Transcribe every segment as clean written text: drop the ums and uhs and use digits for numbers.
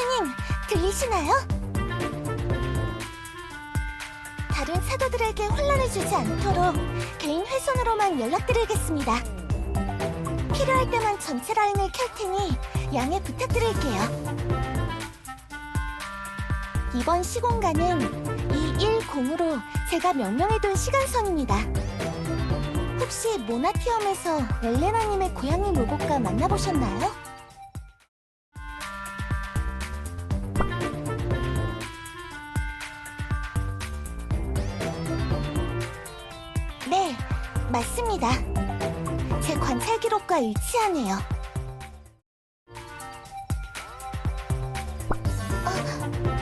교주님, 들리시나요? 다른 사도들에게 혼란을 주지 않도록 개인 회선으로만 연락드리겠습니다. 필요할 때만 전체 라인을 켤 테니 양해 부탁드릴게요. 이번 시공간은 210으로 제가 명명해둔 시간선입니다. 혹시 모나티엄에서 엘레나님의 고양이 로봇과 만나보셨나요? 네, 맞습니다. 제 관찰 기록과 일치하네요.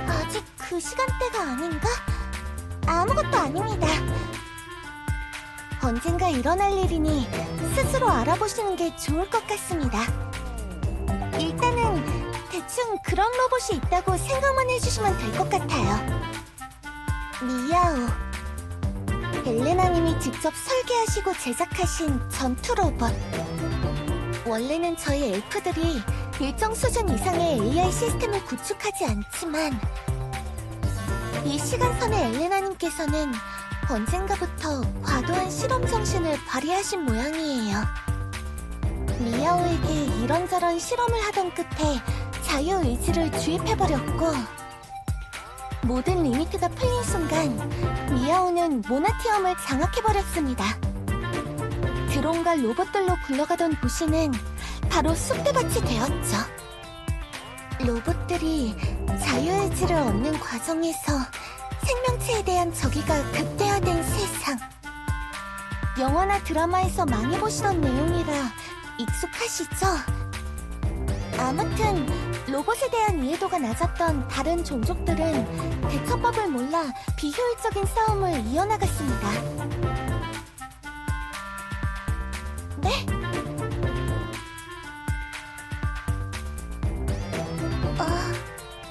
아직 그 시간대가 아닌가? 아무것도 아닙니다. 언젠가 일어날 일이니 스스로 알아보시는 게 좋을 것 같습니다. 일단은 대충 그런 로봇이 있다고 생각만 해주시면 될 것 같아요. 미야오. 엘레나님이 직접 설계하시고 제작하신 전투 로봇. 원래는 저희 엘프들이 일정 수준 이상의 AI 시스템을 구축하지 않지만 이 시간선의 엘레나님께서는 언젠가부터 과도한 실험 정신을 발휘하신 모양이에요. 미야오에게 이런저런 실험을 하던 끝에 자유의지를 주입해버렸고 모든 리미트가 풀린 순간 미야오는 모나티엄을 장악해버렸습니다. 드론과 로봇들로 굴러가던 도시는 바로 쑥대밭이 되었죠. 로봇들이 자유의지를 얻는 과정에서 생명체에 대한 저기가 극대화된 세상. 영화나 드라마에서 많이 보시던 내용이라 익숙하시죠? 아무튼 로봇에 대한 이해도가 낮았던 다른 종족들은 대처법을 몰라 비효율적인 싸움을 이어나갔습니다. 네?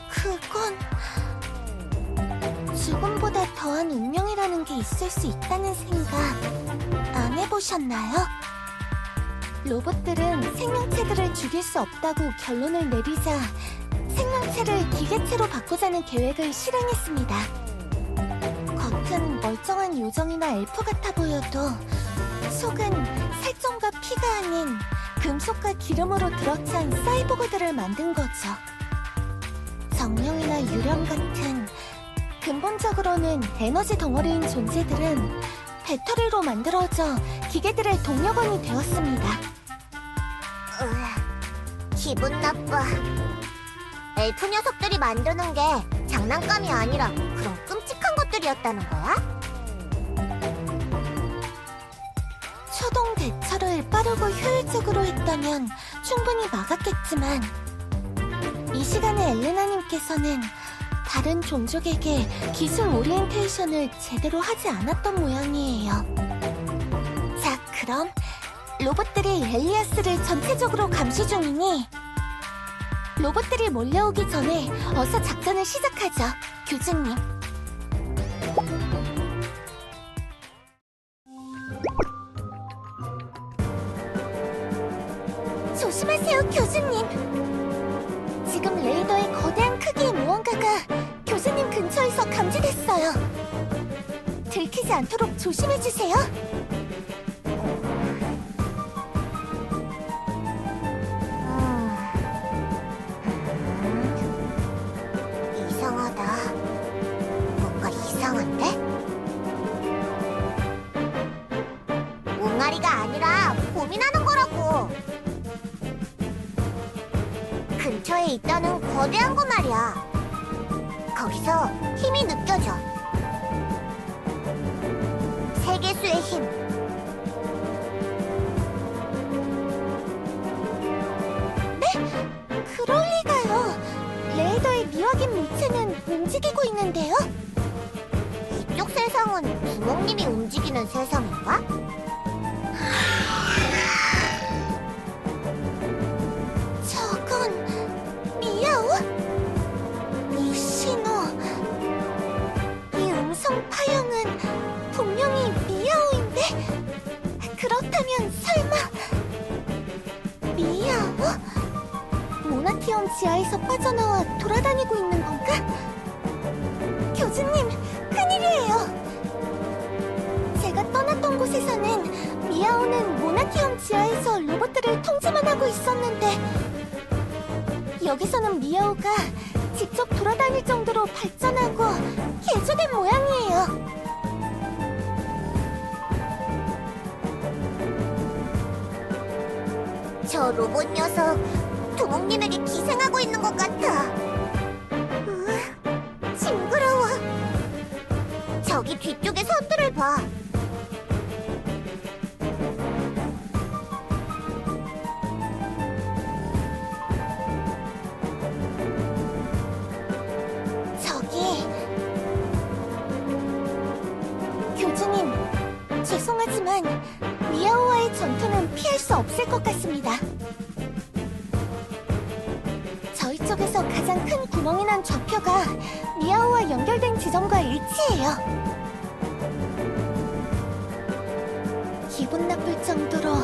그건... 죽음보다 더한 운명이라는 게 있을 수 있다는 생각 안 해보셨나요? 로봇들은 생명체들을 죽일 수 없다고 결론을 내리자 생명체를 기계체로 바꾸자는 계획을 실행했습니다. 겉은 멀쩡한 요정이나 엘프 같아 보여도 속은 살점과 피가 아닌 금속과 기름으로 들어찬 사이보그들을 만든 거죠. 정령이나 유령 같은 근본적으로는 에너지 덩어리인 존재들은 배터리로 만들어져 기계들의 동력원이 되었습니다. 기분 나빠. 엘프 녀석들이 만드는 게 장난감이 아니라 그런 끔찍한 것들이었다는 거야? 초동 대처를 빠르고 효율적으로 했다면 충분히 막았겠지만 이 시간에 엘레나님께서는 다른 종족에게 기술 오리엔테이션을 제대로 하지 않았던 모양이에요. 자, 그럼 로봇들이 엘리아스를 전체적으로 감시 중이니 로봇들이 몰려오기 전에 어서 작전을 시작하죠, 교주님. 조심하세요, 교주님. 지금 레이더의 거대한 크기의 무언가가 교수님 근처에서 감지됐어요. 들키지 않도록 조심해주세요. 이상하다. 뭔가 이상한데? 옹알이가 아니라 고민하는 거라고. 근처에 있다는 거대한 거 말이야. 거기서 힘이 느껴져. 세계수의 힘. 네? 그럴 리가요. 레이더의 미확인 물체는 움직이고 있는데요? 이쪽 세상은 부모님이 움직이는 세상인가? 저건... 미야오? 이 신호... 이 음성 파형은 분명히 미야오인데? 그렇다면 설마... 미야오? 모나키움 지하에서 빠져나와 돌아다니고 있는 건가? 교주님, 큰일이에요. 제가 떠났던 곳에서는 미아오는 모나키움 지하에서 로봇들을 통제만 하고 있었는데 여기서는 미아오가 직접 돌아다닐 정도로 발전하고 개조된 모양이에요. 저 로봇 녀석 두목님에게 기생하고 있는 것 같아. 징그러워. 저기 뒤쪽에 선들을 봐. 저기... 교주님, 죄송하지만 미아오와의 전투는 피할 수 없을 것 같습니다. 저희 쪽에서 가장 큰 구멍이 난 좌표가 미아오와 연결된 지점과 일치해요. 기분 나쁠 정도로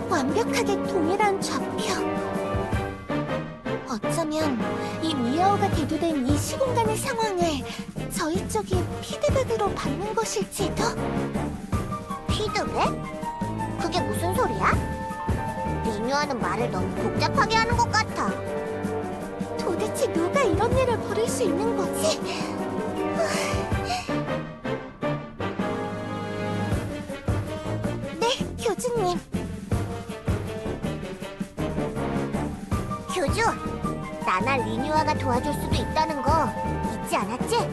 완벽하게 동일한 좌표. 어쩌면 이 미아오가 대두된 이 시공간의 상황을 저희 쪽이 피드백으로 받는 것일지도? 피드백? 그게 무슨 소리야? 리뉴아는 말을 너무 복잡하게 하는 것 같아. 도대체 누가 이런 일을 벌일 수 있는 거지? 네, 교주님. 교주, 나나 리뉴아가 도와줄 수도 있다는 거 잊지 않았지?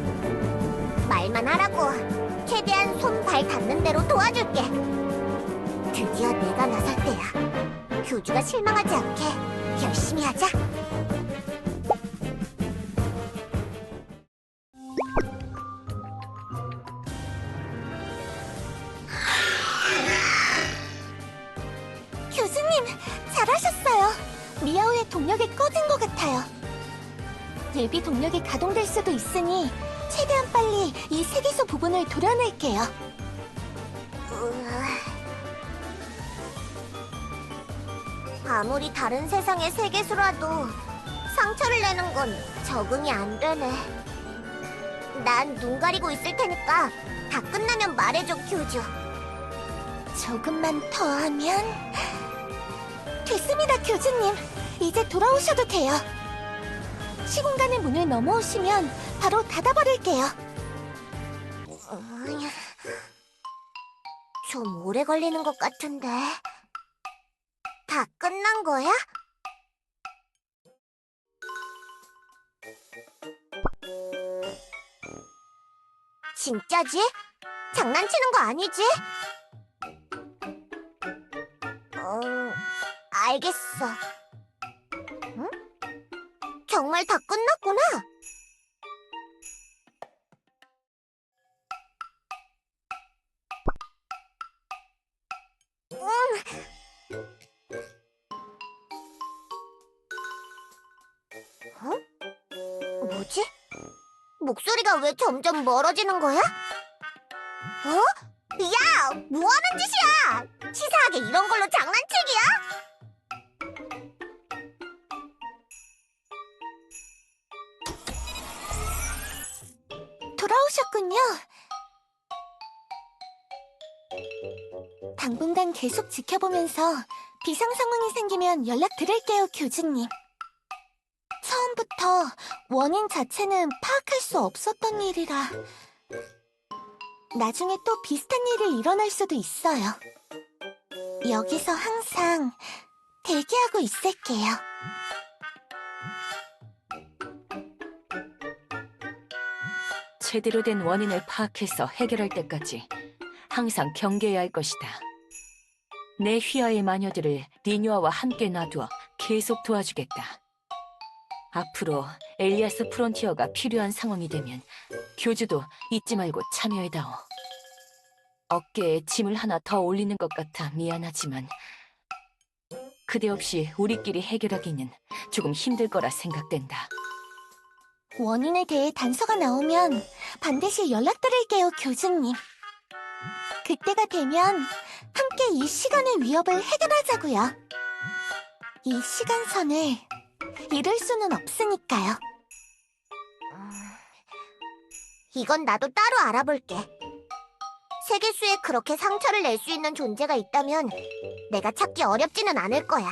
말만 하라고. 최대한 손, 발 닿는 대로 도와줄게. 드디어 내가 나설 때야. 교주가 실망하지 않게 열심히 하자. 교수님, 잘하셨어요. 미아오의 동력이 꺼진 것 같아요. 예비 동력이 가동될 수도 있으니 최대한 빨리 이 세계수 부분을 도려낼게요. 아무리 다른 세상의 세계수라도 상처를 내는 건 적응이 안 되네. 난 눈 가리고 있을 테니까 다 끝나면 말해줘, 교주. 조금만 더 하면... 됐습니다, 교주님. 이제 돌아오셔도 돼요. 시공간의 문을 넘어오시면 바로 닫아버릴게요. 좀 오래 걸리는 것 같은데... 다 끝난 거야? 진짜지? 장난치는 거 아니지? 알겠어. 응? 정말 다 끝났구나. 뭐지? 목소리가 왜 점점 멀어지는 거야? 야! 뭐하는 짓이야! 치사하게 이런 걸로 장난치기야? 돌아오셨군요. 당분간 계속 지켜보면서 비상 상황이 생기면 연락드릴게요, 교주님. 처음부터 원인 자체는 파악할 수 없었던 일이라 나중에 또 비슷한 일이 일어날 수도 있어요. 여기서 항상 대기하고 있을게요. 제대로 된 원인을 파악해서 해결할 때까지 항상 경계해야 할 것이다. 내 휘하의 마녀들을 리뉴아와 함께 놔두어 계속 도와주겠다. 앞으로 엘리아스 프론티어가 필요한 상황이 되면 교주도 잊지 말고 참여해다오. 어깨에 짐을 하나 더 올리는 것 같아 미안하지만 그대 없이 우리끼리 해결하기는 조금 힘들 거라 생각된다. 원인에 대해 단서가 나오면 반드시 연락드릴게요, 교주님. 그때가 되면 함께 이 시간의 위협을 해결하자고요. 이 시간선을 잃을 수는 없으니까요. 이건 나도 따로 알아볼게. 세계수에 그렇게 상처를 낼 수 있는 존재가 있다면 내가 찾기 어렵지는 않을 거야.